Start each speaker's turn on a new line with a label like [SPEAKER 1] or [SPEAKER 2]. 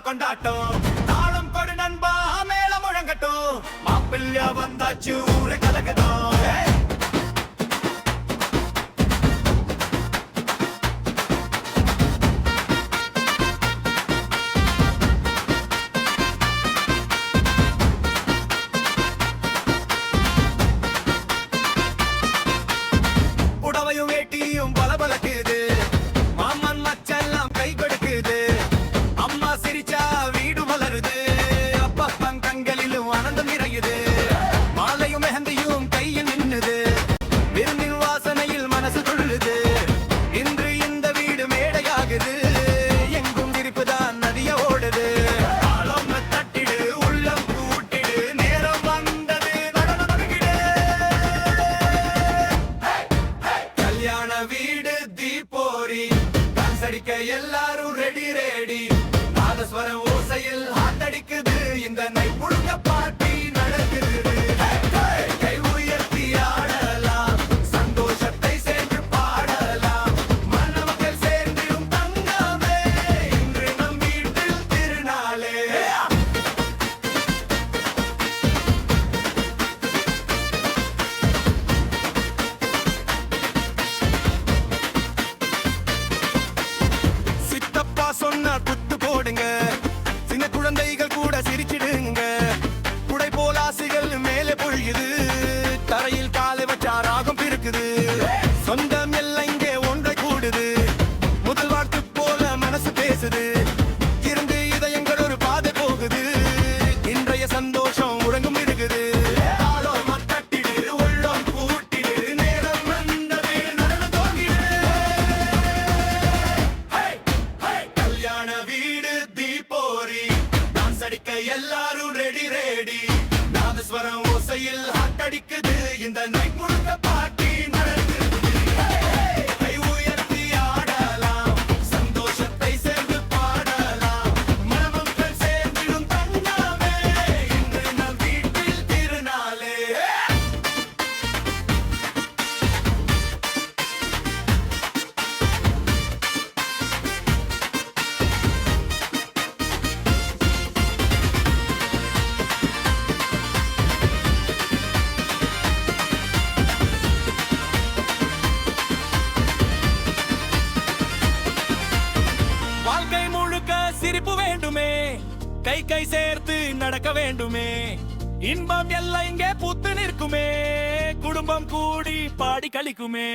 [SPEAKER 1] கொண்டாட்டம் தாளம் கொடு நண்பா மேல முழங்கட்டும் மாப்பிள்ளை வந்தாச்சு ஊரை கலகட்டும் புடவையும் வேட்டியும் பலபலக்குது மாமன் மச்செல்லாம் கை கொடுக்குது அம்மா சிரிச்சா வீடு மலருது அப்பப்பன் கண்களிலும் ஆனந்தம் நிறையுது மாலையும் மெஹந்தியும் கையில் நின்னுது விருந்தின் வாசனையில் மனசு துள்ளுது இன்று இந்த வீடு மேடையாகுது எங்கும் விரிப்புதான் நதிய ஓடுது தாளம் தட்டிடு உள்ளம் கூட்டிடு நேரம் வந்தது நடனம் தொடங்கிடு கல்யாண வீடு தீபோரி டான்ஸ் அடிக்க எல்லாரும் ரெடி ரெடி நாதஸ்வரம் ஓசையில் ஆட்டடிக்குது இந்த நைட் முழுக்க பார்ட்டி நடக்குது கை உயர்த்தி ஆடலாம் சந்தோஷத்தை சேர்ந்து பாடலாம் மணமக்கள் சேர்ந்திடும் தங்கமே இன்று நம் வீட்டில் திருநாளே சித்தப்பா சொன்ன குத்து போடுங்க சின்ன குழந்தைகள் கூட சிரிச்சிடுங்க குடை போல் ஆசைகள் மேலே பொழியுது தரையில் காலை வச்சா ராகம் பிறக்குது சொந்தம் எல்லாம் இங்கே ஒன்றை கூடுது முதல் வார்த்தை போல மனசு பேசுது இருந்து இதயங்கள் ஒரு பாதை போகுது இன்றைய சந்தோஷம் உறங்கும் இருக்குது தாளம் தட்டிடு உள்ளம் கூட்டிடு நேரம் வந்தது நடனம் துவங்கிடு கல்யாண வீடு தீபோரி டான்ஸ் அடிக்க எல்லாரும் ரெடி ரெடி நாதஸ்வரம் ஓசையில் ஆட்டடிக்குது இந்த நைட் முழுக்க பார்ட்டி நடக்குது கை உயர்த்தி ஆடலாம் சந்தோஷத்தை சேர்ந்து பாடலாம் மணமக்கள் சேர்ந்திடும் தங்கமே இன்று நம் வீட்டில் திருநாளே வாழ்க்கை முழுக்க சிரிப்பு வேண்டுமே கை கை சேர்த்து நடக்க வேண்டுமே இன்பம் எல்லாம் இங்கே பூத்து நிற்குமே குடும்பம் கூடி பாடி கழிக்குமே